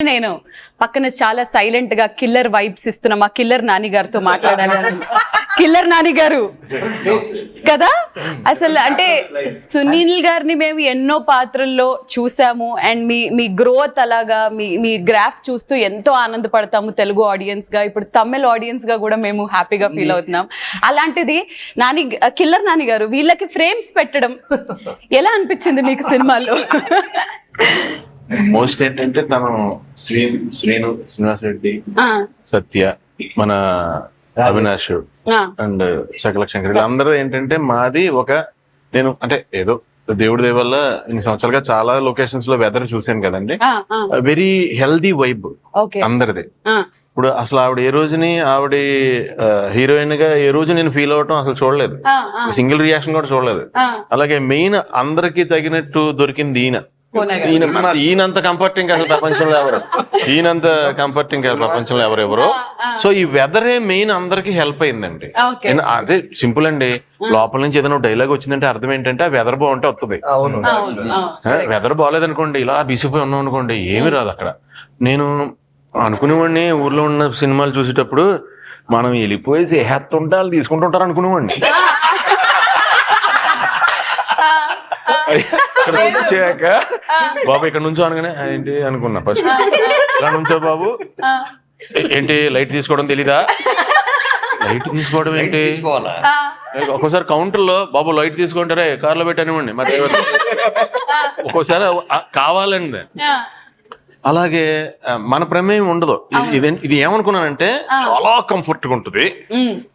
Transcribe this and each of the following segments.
నేను పక్కన చాలా సైలెంట్ గా కిల్లర్ వైబ్స్ ఇస్తున్న మా కిల్లర్ నాని గారితో మాట్లాడాలి. కిల్లర్ నాని గారు కదా, అసలు అంటే సునీల్ గారిని మేము ఎన్నో పాత్రల్లో చూసాము అండ్ మీ గ్రోత్ అలాగా మీ గ్రాఫ్ చూస్తూ ఎంతో ఆనందపడతాము తెలుగు ఆడియన్స్ గా, ఇప్పుడు తమిళ ఆడియన్స్ గా కూడా మేము హ్యాపీగా ఫీల్ అవుతున్నాం. అలాంటిది కిల్లర్ నాని గారు వీళ్ళకి ఫ్రేమ్స్ పెట్టడం ఎలా అనిపించింది మీకు సినిమాలో? మోస్ట్ ఏంటంటే తను శ్రీనివాస్ రెడ్డి, సత్య, మన అవినాష్ అండ్ సకల శంకర్ అందరూ ఏంటంటే మాది నేను అంటే ఏదో దేవుడి దయ వల్ల ఇన్ని సంవత్సరాలుగా చాలా లొకేషన్స్ లో వెదర్ చూసాను కదండి. వెరీ హెల్దీ వైబ్ అందరిది. ఇప్పుడు అసలు ఆవిడ ఏ రోజుని హీరోయిన్ గా ఏ రోజు నేను ఫీల్ అవటం అసలు చూడలేదు, సింగిల్ రియాక్షన్ కూడా చూడలేదు. అలాగే మెయిన్ అందరికి తగినట్టు దొరికింది ఈయనంత కంఫర్టింగ్ అసలు ప్రపంచంలో ఎవరెవరో. సో ఈ వెదరే మెయిన్ అందరికి హెల్ప్ అయిందండి. అదే సింపుల్ అండి, లోపల నుంచి ఏదైనా డైలాగ్ వచ్చిందంటే అర్థం ఏంటంటే ఆ వెదర్ బాగుంటే వస్తుంది. వెదర్ బాగాలేదనుకోండి, ఇలా బిసిపోయి ఉన్నాం అనుకోండి, ఏమి రాదు అక్కడ. నేను అనుకునేవాడిని ఊర్లో ఉన్న సినిమాలు చూసేటప్పుడు మనం వెళ్ళిపోయేసి హెత్తుంటే వాళ్ళు తీసుకుంటుంటారు అనుకునేవాడిని. వచ్చాక బాబు ఇక్కడ నుంచో అనగానే ఏంటి అనుకున్నా, ఇలా నుంచో బాబు ఏంటి లైట్ తీసుకోవడం తెలీదా? లైట్ తీసుకోవడం ఏంటి? ఒక్కోసారి కౌంటర్ లో బాబు లైట్ తీసుకుంటారే కార్లో పెట్టనివ్వండి మరి ఒక్కోసారి కావాలండి. అలాగే మన ప్రమేయం ఉండదు. ఇది ఏమనుకున్నానంటే చాలా కంఫర్ట్ గా ఉంటుంది.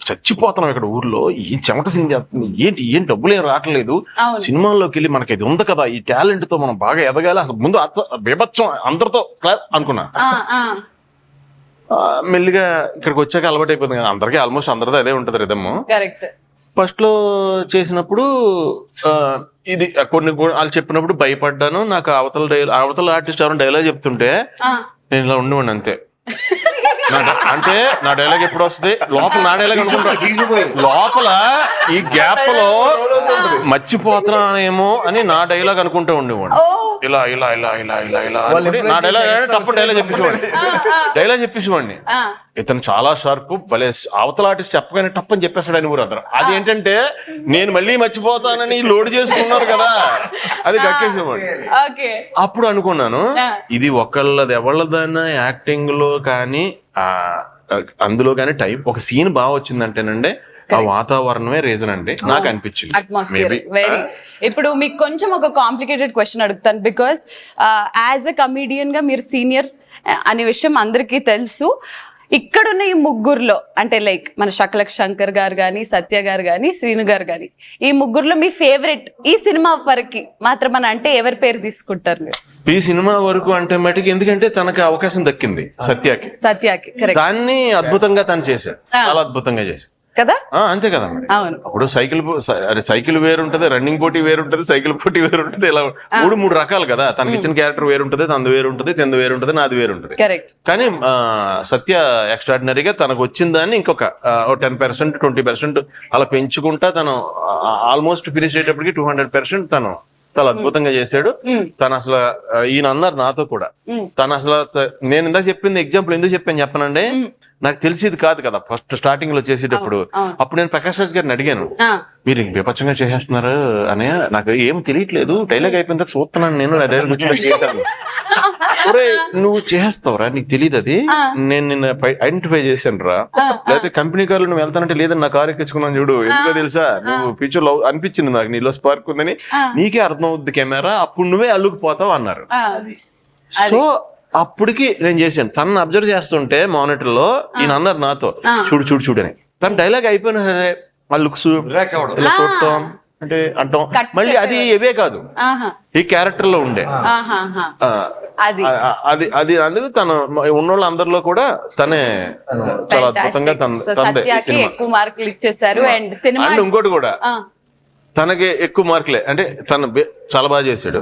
చచ్చిపోతున్నాం ఇక్కడ ఊర్లో, ఈ చెమట సీన్ చేస్తుంది, ఏం డబ్బులు ఏం రావట్లేదు. సినిమాల్లోకి వెళ్ళి మనకి ఇది ఉంది కదా, ఈ టాలెంట్ తో మనం బాగా ఎదగాలి, అసలు ముందు బీభత్సం అందరితో అనుకున్నా. మెల్లిగా ఇక్కడికి వచ్చాక అలవాటు అయిపోతుంది కదా, అందరికీ ఆల్మోస్ట్ అందరితో అదే ఉంటది రిధమ్. ఫస్ట్ లో చేసినప్పుడు ఇది కొన్ని వాళ్ళు చెప్పినప్పుడు భయపడ్డాను. నాకు అవతల ఆర్టిస్ట్ ఎవరైనా డైలాగ్ చెప్తుంటే నేను ఇలా ఉండేవాడిని అంతే. అంటే నా డైలాగ్ ఎప్పుడు వస్తుంది, లోపల నా డైలాగ్ అనుకుంటా, లోపల ఈ గ్యాప్ లో మర్చిపోతున్నానేమో అని నా డైలాగ్ అనుకుంటూ ఉండేవాడు. ఇలా ఇలా ఇలా ఇలా ఇలా ఇలా నా డైలాగ్ తప్ప డైలాగ్ చెప్పేసేవాడిని. ఇతను చాలా షార్ప్, భలే అవతల ఆర్టిస్ట్ చెప్పగానే తప్పని చెప్పేస్తాడు అని ఊరు అందరూ. అది ఏంటంటే నేను మళ్ళీ మర్చిపోతానని లోడ్ చేసుకున్నారు కదా, అది కక్కేసేవాడు. అప్పుడు అనుకున్నాను ఇది ఎవళ్ళదన్నా యాక్టింగ్ లో కానీ అందులో కానీ టైం ఒక సీన్ బాగా వచ్చిందంటేనండి ఆ వాతావరణమే రీజన్ అండి నాకు అనిపించింది. ఇప్పుడు మీకు కొంచెం ఒక కాంప్లికేటెడ్ క్వశ్చన్ అడుగుతాను, బికాస్ యాజ్ ఎ కమీడియన్ గా మీరు సీనియర్ అనే విషయం అందరికీ తెలుసు. ఇక్కడున్న ఈ ముగ్గురులో అంటే లైక్ మన శకలక్ శంకర్ గారు కానీ, సత్య గారు కానీ, శ్రీను గారు కానీ, ఈ ముగ్గురులో మీ ఫేవరెట్ ఈ సినిమా వరకు మాత్రం అంటే ఎవరి పేరు తీసుకుంటారు మీరు? ఈ సినిమా వరకు అంటే మటుకు ఎందుకంటే తనకి అవకాశం దక్కింది సత్యకి. దాన్ని అద్భుతంగా తను చేశాడు, చాలా అద్భుతంగా చేశాడు కదా. అంతే కదా మరి. ఇప్పుడు సైకిల్ వేరుంటది, రన్నింగ్ పోటీ వేరుంటది, సైకిల్ పోటీ వేరుంటది, ఇలా మూడు రకాలు కదా. తనకి ఇచ్చిన క్యారెక్టర్ వేరుంటది, తనది వేరుంటది, తెంది వేరుంటది, నాది వేరుంటది. కానీ సత్య ఎక్స్ట్రాడినరీగా తనకు వచ్చిన దాన్ని ఇంకొక 10%, 20% అలా పెంచుకుంటా తను ఆల్మోస్ట్ ఫినిష్ అయ్యేటప్పటికి 200% తను చాలా అద్భుతంగా చేశాడు. తను అసలు ఈయన అన్నారు నాతో కూడా, తను అసలు నేను ఇందాక చెప్పింది ఎగ్జాంపుల్ ఎందుకు చెప్పానండి, నాకు తెలిసేది కాదు కదా ఫస్ట్ స్టార్టింగ్ లో చేసేటప్పుడు. అప్పుడు నేను ప్రకాష్ రాజ్ గారిని అడిగాను, మీరు ఇంక విపక్షంగా చేసేస్తున్నారు అని, నాకు ఏం తెలియట్లేదు, డైలాగ్ అయిపోయిన తర్వాత చూస్తున్నాను నేను నువ్వు చేస్తావురా, నీకు తెలియదు అది, నేను నిన్న ఐడెంటిఫై చేశాను రా, లేకపోతే కంపెనీ కార్లో నువ్వు వెళ్తానంటే లేదని నా కారు ఎక్కించుకున్నాను చూడు, ఎందుకో తెలుసా, నువ్వు ఫ్యూచర్ లో అనిపించింది నాకు నీలో స్పార్క్ ఉందని, నీకే అర్థం అవుద్ది కెమెరా, అప్పుడు నువ్వే అల్లుకుపోతావు అన్నారు. సో అప్పటికి నేను చేశాను, తనను అబ్జర్వ్ చేస్తుంటే మానిటర్ లో ఈయన అన్నారు నాతో, చూడు అని. తన డైలాగ్ అయిపోయినా సరే ఆ లుక్స్ ఇలా చూడటం అంటే అంటాం, మళ్ళీ అది ఇవే కాదు ఈ క్యారెక్టర్ లో ఉండే అది అందుకు తను ఉన్నోళ్ళ అందరిలో కూడా తనే చాలా అద్భుతంగా అండ్ ఇంకోటి కూడా తనకి ఎక్కువ మార్కులే, అంటే తను చాలా బాగా చేశాడు.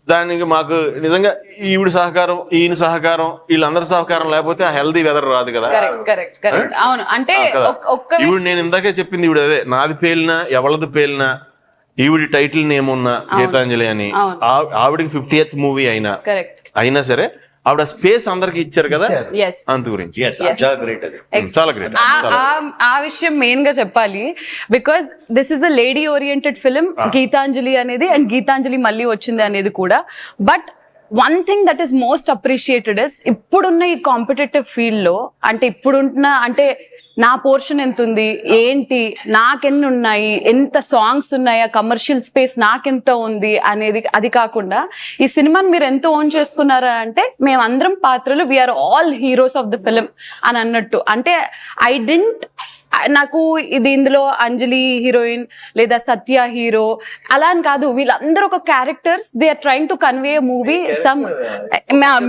దానికి మాకు నిజంగా ఈవిడ సహకారం, ఈయన సహకారం, వీళ్ళందరి సహకారం లేకపోతే ఆ హెల్దీ వెదర్ రాదు కదా. ఈవిడ నేను ఇందాకే చెప్పింది, ఈవిడ అదే నాది పేలినా ఎవరిది పేలినా ఈవిడ టైటిల్ నేమ్ ఉన్న గీతాంజలి అని, ఆవిడకి 50th మూవీ అయినా సరే ఆవిడ స్పేస్ అందరికి ఇచ్చారు కదా, ఎస్ అంత గురించి చాలా గ్రేట్ అది. చాలా గ్రేట్. ఆ విషయం మెయిన్ గా చెప్పాలి, because this is a lady oriented film Gitanjali అనేది, అండ్ గీతాంజలి మళ్ళీ వచ్చింది అనేది కూడా. But one thing that is most appreciated is ఇప్పుడున్న ఈ కాంపిటేటివ్ ఫీల్డ్ లో, అంటే ఇప్పుడున్న అంటే నా పోర్షన్ ఎంత ఉంది ఏంటి, నాకెన్ని ఉన్నాయి, ఎంత సాంగ్స్ ఉన్నాయా, కమర్షియల్ స్పేస్ నాకెంత ఉంది అనేది, అది కాకుండా ఈ సినిమాని మీరు ఎంత ఓన్ చేసుకున్నారా అంటే మేమందరం పాత్రలు, we're all heroes of the film అని అన్నట్టు. అంటే ఐ డింట్, నాకు ఇది ఇందులో అంజలి హీరోయిన్ లేదా సత్య హీరో అలా అని కాదు, వీళ్ళందరూ ఒక characters, they are trying to convey movie some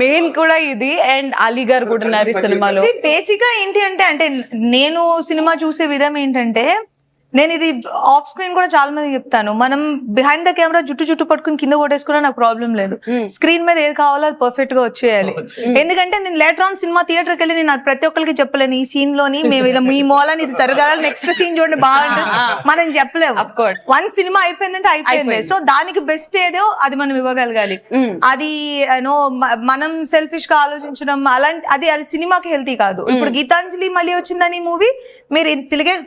main కూడా ఇది. అండ్ అలీ గారు కూడా ఉన్నారు ఈ సినిమాలో. బేసిక్ గా ఏంటి అంటే నేను సినిమా చూసే విధం ఏంటంటే, నేను ఇది ఆఫ్ స్క్రీన్ కూడా చాలా మంది చెప్తాను, మనం బిహైండ్ ద కెమెరా జుట్టు పట్టుకుని కింద కొట్టేసుకున్నా నాకు ప్రాబ్లం లేదు, స్క్రీన్ మీద ఏది కావాలో అది పర్ఫెక్ట్ గా వచ్చేయాలి. ఎందుకంటే నేను లేటర్ ఆన్ సినిమా థియేటర్కి వెళ్ళి నేను ప్రతి ఒక్కరికి చెప్పలేను ఈ సీన్ లోని మేము ఇలా మీ మూలని ఇది జరగాలి, నెక్స్ట్ సీన్ చూడండి బాగుంటుంది మనం చెప్పలేము. వన్ సినిమా అయిపోయిందంటే అయిపోయింది. సో దానికి బెస్ట్ ఏదో అది మనం ఇవ్వగలగాలి. అది నో మనం సెల్ఫిష్ గా ఆలోచించడం అలాంటి అది సినిమాకి హెల్తీ కాదు. ఇప్పుడు గీతాంజలి మళ్ళీ వచ్చిందని మూవీ మీరు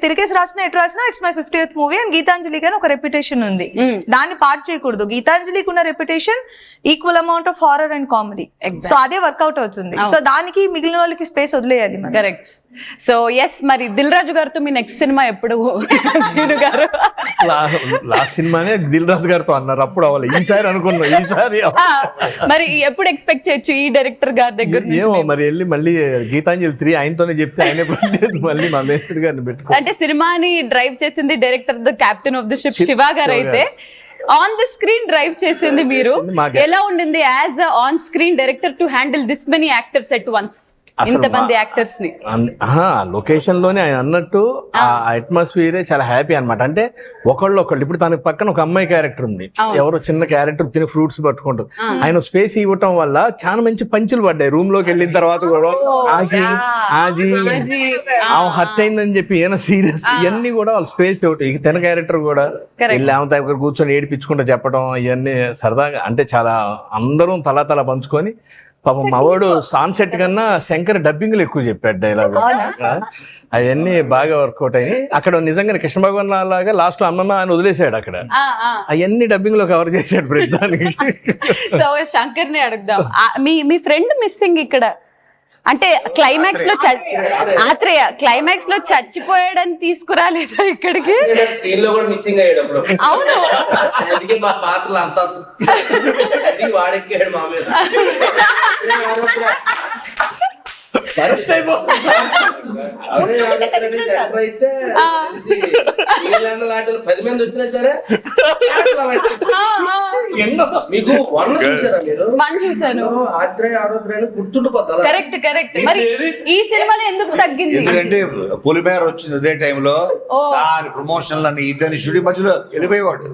తిరిగేసి రాసినా ఎటు రాసినా it's my 50th movie. And గీతాంజలికి అని ఒక రెప్యుటేషన్ ఉంది, దాన్ని పాడు చేయకూడదు. గీతాంజలికి ఉన్న reputation equal amount of horror and comedy, so అదే వర్కౌట్ అవుతుంది. సో దానికి మిగిలిన వాళ్ళకి స్పేస్ వదిలేయాలి. కరెక్ట్. సో ఎస్, మరి దిల్ రాజు గారితో మీ నెక్స్ట్ సినిమా ఎప్పుడు? గారు లాస్ట్ సినిమానే దిల్ రాజు గారితో అన్నారు, అప్పుడు అవ్వాలి, ఈసారి అనుకున్నాం, ఈసారి మరి ఎప్పుడు ఎక్స్పెక్ట్ చేయొచ్చు ఈ డైరెక్టర్ గారి దగ్గర? ఏమో మరి వెళ్ళి మళ్ళీ గీతాంజలి 3 ఆయనతోనే చెప్తే ఆయన మళ్ళీ మా మేస్త్రి గారిని పెట్టుకో. అంటే సినిమాని డ్రైవ్ చేసింది director, the captain of the ship Shiva గారు అయితే, ఆన్ ద స్క్రీన్ డ్రైవ్ చేసింది మీరు. ఎలా ఉండింది as on screen director to handle this many actors at once, ఇంతమంది యాక్టర్స్ ని? లొకేషన్ లోనే ఆయన అన్నట్టు ఆ అట్మాస్ఫియరే చాలా హ్యాపీ అన్నమాట. అంటే ఒకళ్ళు ఇప్పుడు తనకి పక్కన ఒక అమ్మాయి క్యారెక్టర్ ఉంది, ఎవరో చిన్న క్యారెక్టర్ తిని ఫ్రూట్స్ పట్టుకుంటుంది, ఆయన స్పేస్ ఇవ్వటం వల్ల చాలా మంచి పంచులు పడ్డాయి. రూమ్ లోకి వెళ్ళిన తర్వాత కూడా ఆజీ హర్ట్ అయిందని చెప్పి ఏమైనా సీరియస్ ఇవన్నీ కూడా వాళ్ళు స్పేస్ ఇవ్వటం. ఇక తన క్యారెక్టర్ కూడా వెళ్ళి ఆమె దగ్గర కూర్చొని ఏడిపించుకుంటూ చెప్పడం, ఇవన్నీ సరదాగా అంటే చాలా అందరం తలా పంచుకొని. పాపం మావాడు సాన్సెట్ కన్నా శంకర్ డబ్బింగ్లు ఎక్కువ చెప్పాడు డైలాగ్, అవన్నీ బాగా వర్కౌట్ అయినాయి. అక్కడ నిజంగా కృష్ణ భగవాన్ లాగా లాస్ట్ లో అమ్మమ్మ అని వదిలేసాడు, అక్కడ అవన్నీ డబ్బింగ్ లో కవర్ చేశాడు ప్రతిదానికి. సో శంకర్ ని అడుగుదాం, మీ ఫ్రెండ్ మిస్సింగ్ ఇక్కడ అంటే క్లైమాక్స్ లో ఆత్రేయ క్లైమాక్స్ లో చచ్చిపోయాడని తీసుకురాలేదా ఇక్కడికి? స్క్రీన్ లో కూడా మిస్సింగ్ అయ్యాడు అప్పుడు. అవును, అందుకే మా పాత్రలు అంత వాడెక్కాడు మా మీద. అయితే లాంటి 10 మంది వచ్చినా సరే మీకు వన్ చూసారా మీరు? చూసాను, ఆరోగ్య గుర్తుండిపోద్దా? కరెక్ట్. మరి ఈ సినిమాలో ఎందుకు తగ్గింది? ఎందుకంటే పొలిమేర వచ్చింది అదే టైంలో, దాని ప్రమోషన్లు అని ఇద్దరిని షూటింగ్ మధ్యలో వెళ్ళిపోయేవాడు,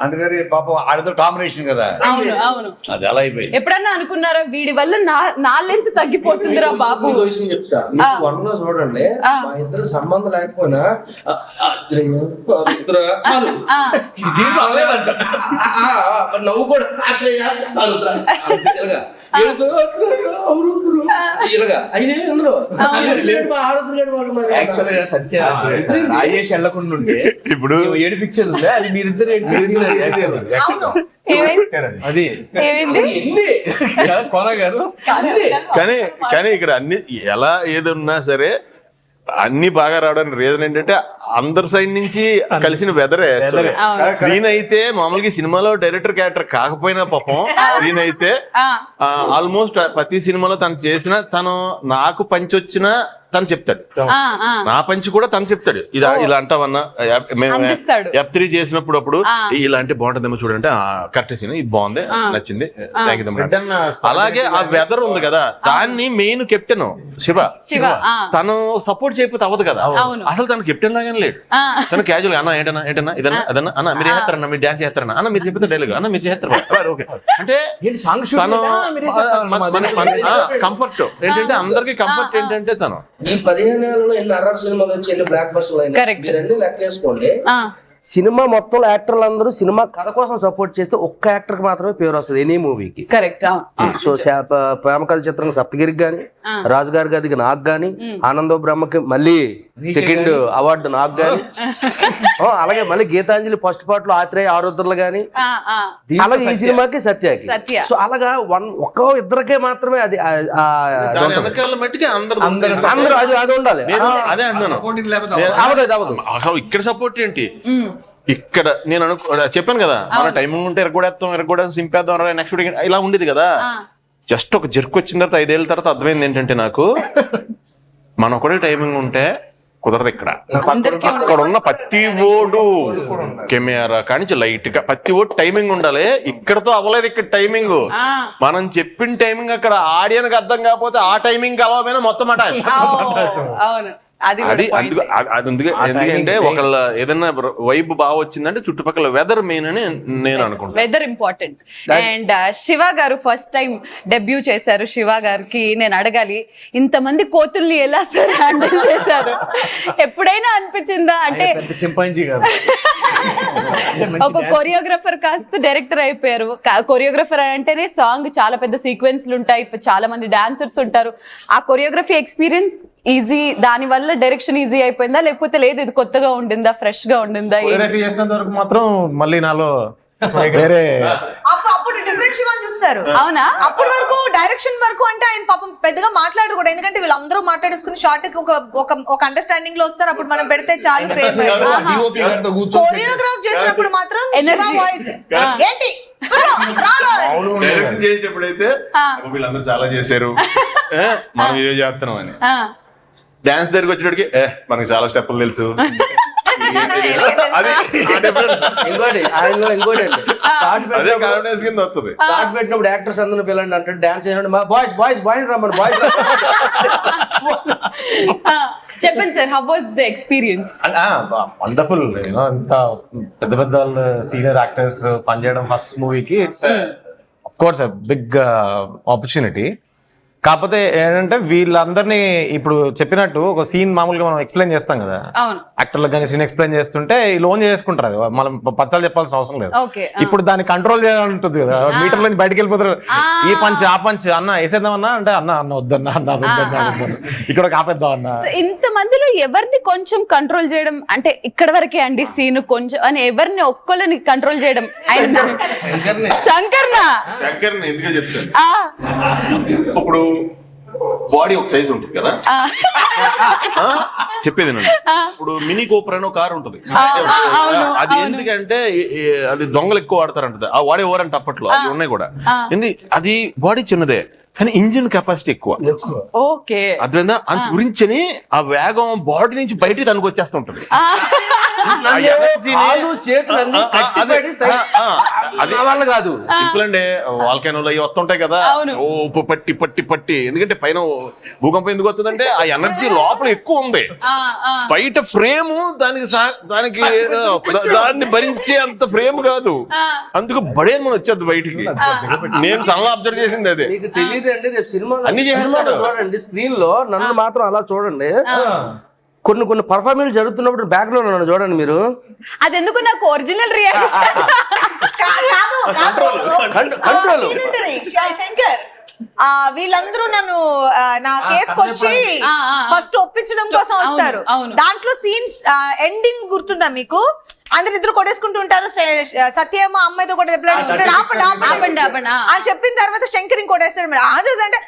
అందుకని పాపం ఆడితో కాంబినేషన్ కదా. అవును, అది అలా అయిపోయింది. ఎప్పుడన్నా అనుకున్నారా వీడి వల్ల నా లెంత్ తగ్గిపోతుందిరా బాబు? విషయం చెప్తా, మీకు వన్ లో చూడండి, మా ఇద్దరు సంబంధం లేకపోయినా చాలు దీంట్లో అవ్వలేదంట, నవ్వు కూడా రాజేష్ వెళ్ళకుండా ఉంటే ఇప్పుడు ఏడిపించేది ఉంది, అది మీరిద్దరు అది కోన గారు. కానీ ఇక్కడ అన్ని ఎలా ఏది ఉన్నా సరే అన్ని బాగా రావడానికి రీజన్ ఏంటంటే అందరి సైడ్ నుంచి కలిసిన వెదరే. స్క్రీన్ అయితే మామూలుగా సినిమాలో డైరెక్టర్ క్యారెక్టర్ కాకపోయినా పాపం స్క్రీన్ అయితే ఆల్మోస్ట్ ప్రతి సినిమాలో తను చేసిన, తను నాకు పంచి వచ్చిన తను చెప్తాడు, నా పంచి కూడా తను చెప్తాడు, ఇలా అంటావన్నా మేము F3 చేసినప్పుడు అప్పుడు ఇలాంటి బాగుంటుందేమో చూడంటే కరెక్ట్ సీన్, ఇది బాగుంది, నచ్చింది, అలాగే ఆ వెదర్ ఉంది కదా, దాన్ని మెయిన్ కెప్టెన్ శివ తను సపోర్ట్ చేయకపోతే అవ్వదు కదా. అసలు తను కెప్టెన్ లాగానే లేడు, తను క్యాజువల్ అన్న ఏంటన్నా ఇదన్నా అదన్నా అన్న మీరు చేస్తారన్నా, మీరు డాన్స్ చేస్తారన్నా అన్న, మీరు చెప్తే డైలాగ్ అన్న మీరు చేస్తారు ఓకే అంటే తను కంఫర్ట్ ఏంటంటే అందరికి కంఫర్ట్ ఏంటంటే తను ఈ 15 ఏళ్ళలో ఎన్ని అర్రర్ సినిమాలు వచ్చి ఎన్ని బ్లాక్ బస్టర్లు అయినా మీరన్నీ లెక్క వేసుకోండి. సినిమా మొత్తం యాక్టర్లు అందరూ సినిమా కథ కోసం సపోర్ట్ చేస్తే ఒక్క యాక్టర్ కి మాత్రమే పేరు వస్తుంది ఎనీ మూవీకి. కరెక్ట్. సో ప్రేమ కథ చిత్రం సప్తగిరికి గాని, రాజు గారి గదికి నాకు గాని, ఆనందో బ్రహ్మకి మళ్ళీ సెకండ్ అవార్డు నాకు గాని, అలాగే మళ్ళీ గీతాంజలి ఫస్ట్ పార్ట్ లో ఆత్రేయ ఆరుద్రలు గాని, అలాగే ఈ సినిమాకి సత్యకి. సో అలాగా ఒక్క ఇద్దరికే మాత్రమే అది దాని వెనకాల మట్టికి అందరూ అది ఉండాలి. అదే అంటున్నాను. అసలు ఇక్కడ సపోర్ట్ ఏంటి? ఇక్కడ నేను చెప్పాను కదా, మన టైమింగ్ ఉంటే ఎరగొడేస్తాం సింపేద్దాం నెక్స్ట్ వీక్ ఇలా ఉండేది కదా. జస్ట్ ఒక జర్క్ వచ్చిన తర్వాత 5 ఏళ్ళ తర్వాత అర్థమైంది ఏంటంటే నాకు, మన ఒకటే టైమింగ్ ఉంటే కుదరదు. ఇక్కడ అక్కడ ఉన్న ప్రతి ఓడు కెమెరా కానీ లైట్ గా ప్రతి ఓడు టైమింగ్ ఉండాలి. ఇక్కడతో అవ్వలేదు. ఇక్కడ టైమింగ్ మనం చెప్పిన టైమింగ్ అక్కడ ఆడియన్స్ అర్థం కాకపోతే ఆ టైమింగ్ కలవమైనా మొత్తం అట. అది ఎందుకంటే ఒకళ్ళ ఏదైనా వైబ్ బాగా వచ్చిందంటే చుట్టుపక్కల వెదర్ మెయిన్ అని నేను అనుకుంటాను. Weather important. అండ్ శివ గారు ఫస్ట్ టైం డెబ్యూ చేశారు. శివ గారికి నేను అడగాలి, ఇంతమంది కోతుల్ని ఎలా సార్ హ్యాండిల్ చేశారు? ఎప్పుడైనా అనిపించిందా అంటే చింపాంజీ గారు ఒక కొరియోగ్రాఫర్ కాస్త డైరెక్టర్ అయిపోయారు. కొరియోగ్రాఫర్ అంటేనే సాంగ్ చాలా పెద్ద సీక్వెన్స్లు ఉంటాయి, చాలా మంది డాన్సర్స్ ఉంటారు. ఆ కొరియోగ్రఫీ ఎక్స్పీరియన్స్ ఈజీ, దాని వల్ల డైరెక్షన్ ఈజీ అయిపోయిందా లేకపోతే లేదు ఇది కొత్తగా ఉండిందా, ఫ్రెష్ గా ఉండిందా? చేసినంత వరకు మాత్రం మళ్ళీ నాలో వేరే అప్పుడు డిఫరెంట్ శివాని చూస్తారు. అవునా? అప్పటి వరకు డైరెక్షన్ వరకు అంటే ఆయన పాపం పెద్దగా మాట్లాడరు కూడా, ఎందుకంటే వీళ్ళందరూ మాట్లాడేసుకుని షార్ట్ కి ఒక అండర్స్టాండింగ్ లో వస్తారు. అప్పుడు మనం పెడితే చాలు. కొరియోగ్రాఫ్ చేసినప్పుడు మాత్రం వాయిస్ ఏంటి చేసేటప్పుడైతే వీళ్ళందరూ చాలా చేశారు, మనం ఇదే చేస్తున్నాం అని. డాన్స్ దగ్గరికి వచ్చేటికి మనకి చాలా స్టెప్పులు తెలుసు. ఇంకోటి అదే కాన్ఫిడెన్స్ కింద వస్తుంది. షార్ట్ పెట్టినప్పుడు యాక్టర్స్ అందరూ పిల్లలు అంటే డాన్స్ చేసినప్పుడు మా బాయ్స్ బాయ్స్ బాయ్ రమ్మని బాయ్స్. చెప్పండి sir, how was the experience? Wonderful. ఇంత పెద్ద పెద్ద సీనియర్ యాక్టర్స్ పనిచేయడం ఫస్ట్ మూవీకి it's of course big opportunity. కాకపోతే ఏంటంటే వీళ్ళందరినీ ఇప్పుడు చెప్పినట్టు ఒక సీన్ మామూలుగా మనం ఎక్స్ప్లెయిన్ చేస్తాం కదా, యాక్టర్లకు కానీ సీన్ ఎక్స్ప్లెయిన్ చేస్తుంటే లోన్ చేసుకుంటారు, అది మనం పచ్చాలు చెప్పాల్సిన అవసరం లేదు. ఇప్పుడు దాన్ని కంట్రోల్ చేయాలని ఉంటుంది కదా, మీటర్ నుంచి బయటకు వెళ్ళిపోతారు. ఈ పంచ్ ఆ పంచ్ అన్న వేసేద్దామన్నా అంటే అన్న వద్దన్నా ఇక్కడ ఆపేద్దాం అన్న. ఇంత మందిలో ఎవరిని కొంచెం కంట్రోల్ చేయడం అంటే ఇక్కడ వరకే అండి సీన్ కొంచెం అని ఎవరిని ఒక్కళ్ళని కంట్రోల్ చేయడం? శంకర్నా ఎందుకు చెప్తాను, ఇప్పుడు బాడీ ఒక సైజు ఉంటుంది కదా, చెప్పేది నండి. ఇప్పుడు మినీ కోపర్ అనే కారు ఉంటుంది, అది ఎందుకంటే అది దొంగలు ఎక్కువ వాడతారంటది. ఆ వాడే ఓరంట అప్పట్లో అవి ఉన్నాయి కూడా. అది బాడీ చిన్నదే కానీ ఇంజిన్ కెపాసిటీ ఎక్కువ. ఓకే, అర్థమైందా? అంత గురించి ఆ వేగం బాడీ నుంచి బయటికి తనకు వచ్చేస్తుంటది. కాదు సింపుల్ అండి, వాల్కనోలు అవి వస్తుంటాయి కదా, ఉప్పు పట్టి పట్టి పట్టి. ఎందుకంటే పైన భూకంపం ఎందుకు వస్తుందంటే ఆ ఎనర్జీ లోపల ఎక్కువ ఉంది, బయట ఫ్రేమ్ దానికి దాన్ని భరించే అంత ఫ్రేమ్ కాదు, అందుకు బడేమని వచ్చేది బయటికి. నేను తనలో అబ్జర్వ్ చేసింది అదే. తెలియదు అండి, రేపు సినిమా చూడండి స్క్రీన్ లో నన్ను మాత్రం అలా చూడండి. కొన్ని పర్ఫార్మెన్స్ జరుగుతున్నప్పుడు బ్యాక్ లో నన్ను చూడండి మీరు. అది ఎందుకు నాకు ఒరిజినల్ రియాక్షన్ కంట్రోల్. శంకర్ వీళ్ళందరూ నన్ను నా కేఫ్ వచ్చి ఫస్ట్ ఒప్పించడం కోసం వస్తారు. దాంట్లో సీన్స్ ఎండింగ్ గుర్తుందా మీకు? అందరిద్దరు కొట్టేసుకుంటూ ఉంటారు. సత్యమ్మ అమ్మాయితో కూడా దెబ్బలాడుకుంటాడు, ఆపండి అని చెప్పిన తర్వాత శంకర్ కొట్టేస్తాడు. అంటే